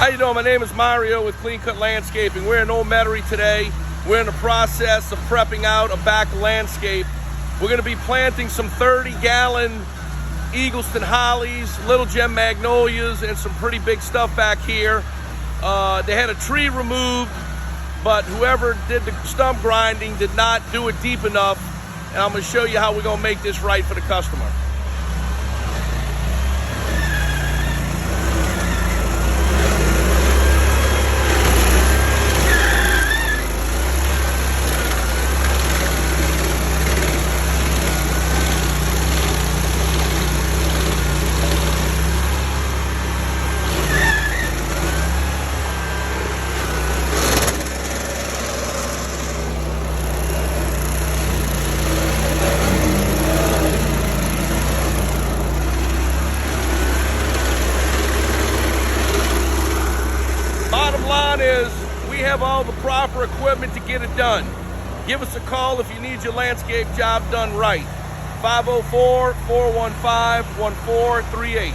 How you doing? My name is Mario with Clean Cut Landscaping. We're in Old Metairie today. We're in the process of prepping out a back landscape. We're going to be planting some 30-gallon Eagleston hollies, little gem magnolias, and some pretty big stuff back here. They had a tree removed, but whoever did the stump grinding did not do it deep enough, and I'm going to show you how we're going to make this right for the customer. Bottom line is, we have all the proper equipment to get it done. Give us a call if you need your landscape job done right. 504-415-1438.